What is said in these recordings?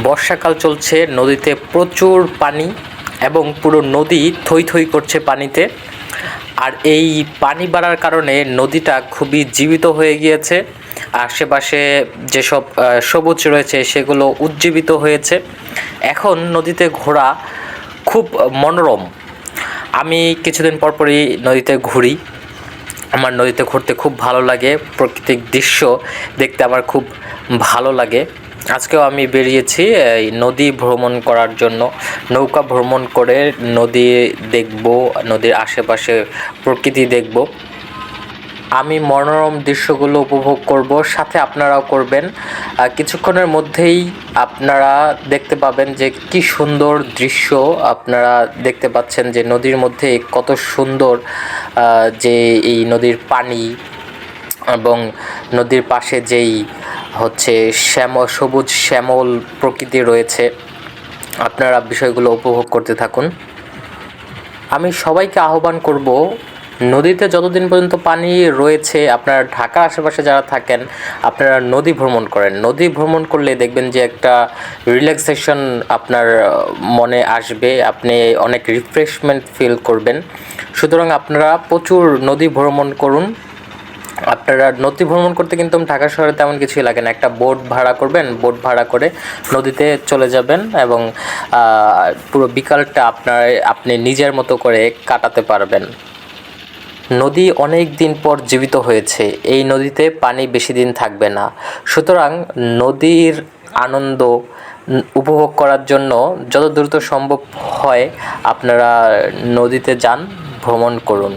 বর্ষাকাল চলছে, নদীতে প্রচুর পানি এবং পুরো নদী থই থই করছে পানিতে। আর এই পানি বাড়ার কারণে নদীটা খুবই জীবিত হয়ে গিয়েছে। আশেপাশে যেসব সবুজ রয়েছে সেগুলো উজ্জীবিত হয়েছে। এখন নদীতে ঘোরা খুব মনোরম। আমি কিছুদিন পরপরই নদীতে ঘুরি। আমার নদীতে ঘুরতে খুব ভালো লাগে, প্রাকৃতিক দৃশ্য দেখতে আমার খুব ভালো লাগে। আজকেও আমি বেরিয়েছি এই নদী ভ্রমণ করার জন্য। নৌকা ভ্রমণ করে নদী দেখব, নদীর আশেপাশে প্রকৃতি দেখব। আমি মনোরম দৃশ্যগুলো উপভোগ করব, সাথে আপনারাও করবেন। কিছুক্ষণের মধ্যেই আপনারা দেখতে পাবেন যে কি সুন্দর দৃশ্য। আপনারা দেখতে পাচ্ছেন যে নদীর মধ্যে কত সুন্দর যে এই নদীর পানি এবং নদীর পাশে যেই হচ্ছে সবুজ শ্যামল প্রকৃতি রয়েছে। আপনারা বিষয়গুলো উপভোগ করতে থাকুন। আমি সবাইকে আহ্বান করব, নদীতে যতদিন পর্যন্ত পানি রয়েছে, আপনারা ঢাকার আশেপাশে যারা থাকেন আপনারা নদী ভ্রমণ করেন। নদী ভ্রমণ করলে দেখবেন যে একটা রিল্যাক্সেশন আপনার মনে আসবে, আপনি অনেক রিফ্রেশমেন্ট ফিল করবেন। সুতরাং আপনারা প্রচুর নদী ভ্রমণ করুন। আপনারা নদী ভ্রমণ করতে কিন্তু ঢাকা শহরে তেমন কিছুই লাগে না। একটা বোট ভাড়া করবেন, বোট ভাড়া করে নদীতে চলে যাবেন এবং পুরো বিকালটা আপনি নিজের মতো করে কাটাতে পারবেন। নদী অনেক দিন পর জীবিত হয়েছে, এই নদীতে পানি বেশি দিন থাকবে না। সুতরাং নদীর আনন্দ উপভোগ করার জন্য যত দ্রুত সম্ভব হয় আপনারা নদীতে যান, ভ্রমণ করুন।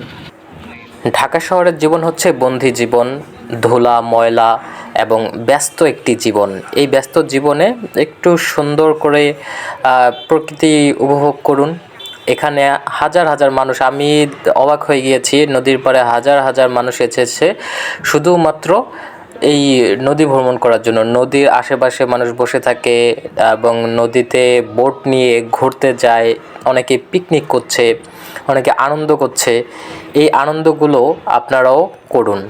ঢাকা শহরের জীবন হচ্ছে বন্দি জীবন, ধুলা ময়লা এবং ব্যস্ত একটি জীবন। এই ব্যস্ত জীবনে একটু সুন্দর করে প্রকৃতি উপভোগ করুন। এখানে হাজার হাজার মানুষ, আমি অবাক হয়ে গিয়েছি, নদীর পাড়ে হাজার হাজার মানুষ এসেছে শুধুমাত্র এই নদী ভ্রমণ করার জন্য। নদীর আশেপাশে মানুষ বসে থাকে এবং নদীতে বোট নিয়ে ঘুরতে যায়, অনেকে পিকনিক করছে, অনেকে আনন্দ করছে। এই আনন্দগুলো আপনারাও করুন।